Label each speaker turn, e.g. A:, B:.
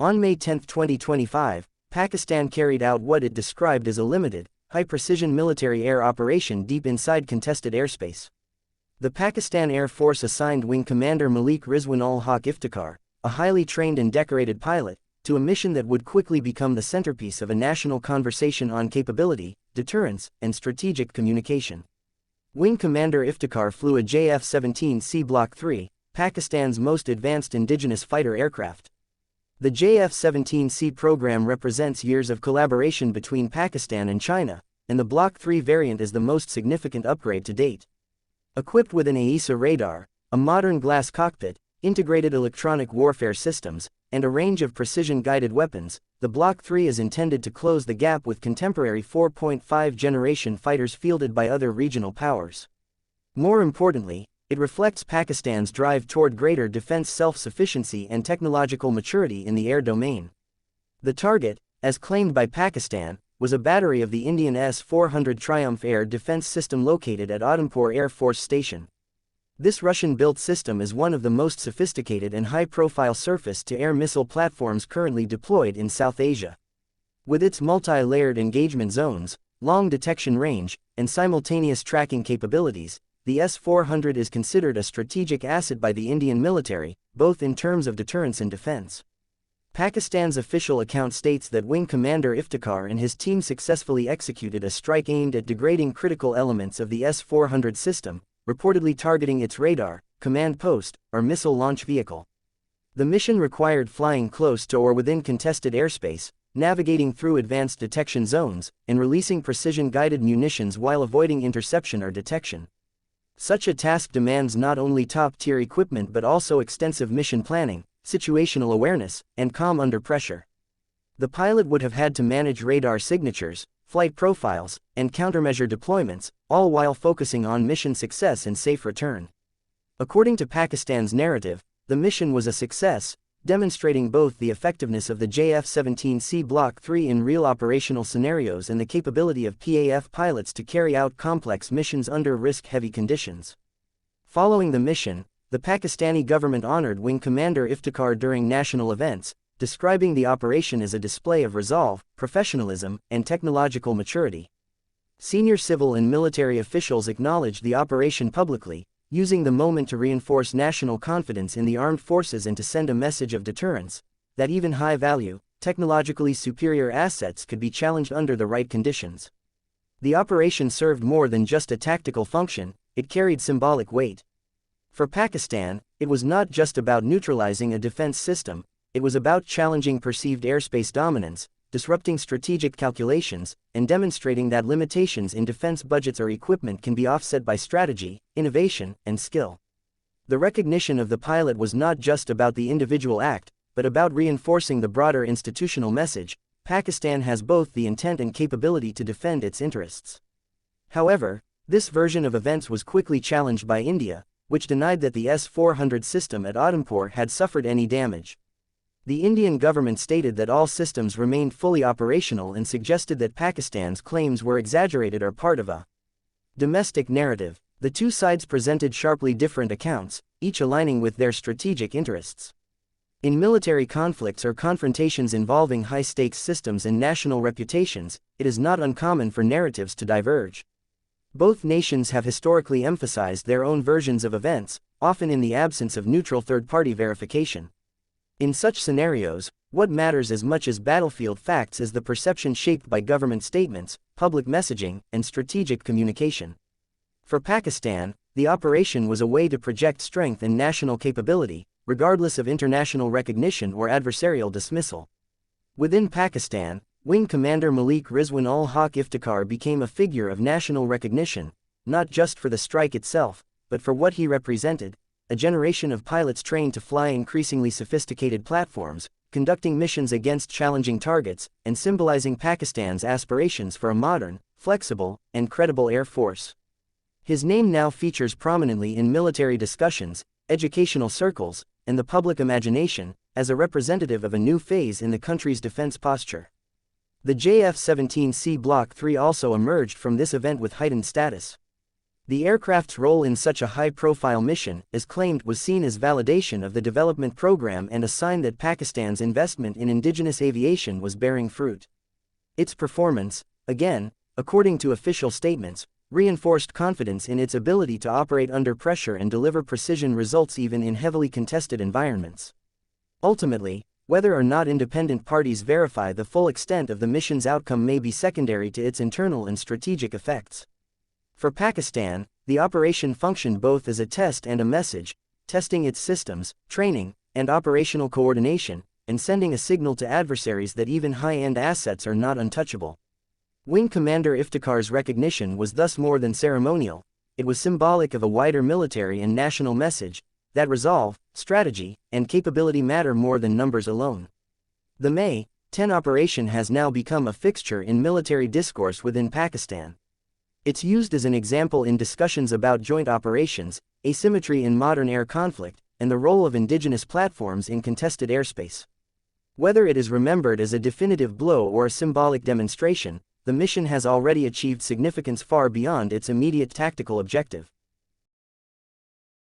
A: On May 10, 2025, Pakistan carried out what it described as a limited, high-precision military air operation deep inside contested airspace. The Pakistan Air Force assigned Wing Commander Malik Rizwan-Ul-Haq Iftikhar, a highly trained and decorated pilot, to a mission that would quickly become the centerpiece of a national conversation on capability, deterrence, and strategic communication. Wing Commander Iftikhar flew a JF-17C Block III, Pakistan's most advanced indigenous fighter aircraft. The JF-17C program represents years of collaboration between Pakistan and China, and the Block III variant is the most significant upgrade to date. Equipped with an AESA radar, a modern glass cockpit, integrated electronic warfare systems, and a range of precision-guided weapons, the Block III is intended to close the gap with contemporary 4.5-generation fighters fielded by other regional powers. More importantly, it reflects Pakistan's drive toward greater defense self-sufficiency and technological maturity in the air domain. The target, as claimed by Pakistan, was a battery of the Indian S-400 Triumph air defense system located at Adampur Air Force Station. This Russian-built system is one of the most sophisticated and high-profile surface-to-air missile platforms currently deployed in South Asia. With its multi-layered engagement zones, long detection range, and simultaneous tracking capabilities, the S-400 is considered a strategic asset by the Indian military, both in terms of deterrence and defense. Pakistan's official account states that Wing Commander Iftikhar and his team successfully executed a strike aimed at degrading critical elements of the S-400 system, reportedly targeting its radar, command post, or missile launch vehicle. The mission required flying close to or within contested airspace, navigating through advanced detection zones, and releasing precision-guided munitions while avoiding interception or detection. Such a task demands not only top-tier equipment but also extensive mission planning, situational awareness, and calm under pressure. The pilot would have had to manage radar signatures, flight profiles, and countermeasure deployments, all while focusing on mission success and safe return. According to Pakistan's narrative, the mission was a success, demonstrating both the effectiveness of the JF-17C Block III in real operational scenarios and the capability of PAF pilots to carry out complex missions under risk-heavy conditions. Following the mission, the Pakistani government honored Wing Commander Iftikhar during national events, describing the operation as a display of resolve, professionalism, and technological maturity. Senior civil and military officials acknowledged the operation publicly, using the moment to reinforce national confidence in the armed forces and to send a message of deterrence, that even high-value, technologically superior assets could be challenged under the right conditions. The operation served more than just a tactical function, it carried symbolic weight. For Pakistan, it was not just about neutralizing a defense system, it was about challenging perceived airspace dominance, disrupting strategic calculations, and demonstrating that limitations in defense budgets or equipment can be offset by strategy, innovation, and skill. The recognition of the pilot was not just about the individual act, but about reinforcing the broader institutional message: Pakistan has both the intent and capability to defend its interests. However, this version of events was quickly challenged by India, which denied that the S-400 system at Adampur had suffered any damage. The Indian government stated that all systems remained fully operational and suggested that Pakistan's claims were exaggerated or part of a domestic narrative. The two sides presented sharply different accounts, each aligning with their strategic interests. In military conflicts or confrontations involving high-stakes systems and national reputations, it is not uncommon for narratives to diverge. Both nations have historically emphasized their own versions of events, often in the absence of neutral third-party verification. In such scenarios, what matters as much as battlefield facts is the perception shaped by government statements, public messaging, and strategic communication. For Pakistan, the operation was a way to project strength and national capability, regardless of international recognition or adversarial dismissal. Within Pakistan, Wing Commander Malik Rizwan-Ul-Haq Iftikhar became a figure of national recognition, not just for the strike itself, but for what he represented: a generation of pilots trained to fly increasingly sophisticated platforms, conducting missions against challenging targets, and symbolizing Pakistan's aspirations for a modern, flexible, and credible air force. His name now features prominently in military discussions, educational circles, and the public imagination, as a representative of a new phase in the country's defense posture. The JF-17C Block III also emerged from this event with heightened status. The aircraft's role in such a high-profile mission, as claimed, was seen as validation of the development program and a sign that Pakistan's investment in indigenous aviation was bearing fruit. Its performance, again, according to official statements, reinforced confidence in its ability to operate under pressure and deliver precision results even in heavily contested environments. Ultimately, whether or not independent parties verify the full extent of the mission's outcome may be secondary to its internal and strategic effects. For Pakistan, the operation functioned both as a test and a message, testing its systems, training, and operational coordination, and sending a signal to adversaries that even high-end assets are not untouchable. Wing Commander Iftikhar's recognition was thus more than ceremonial; it was symbolic of a wider military and national message, that resolve, strategy, and capability matter more than numbers alone. The May 10 operation has now become a fixture in military discourse within Pakistan. It's used as an example in discussions about joint operations, asymmetry in modern air conflict, and the role of indigenous platforms in contested airspace. Whether it is remembered as a definitive blow or a symbolic demonstration, the mission has already achieved significance far beyond its immediate tactical objective.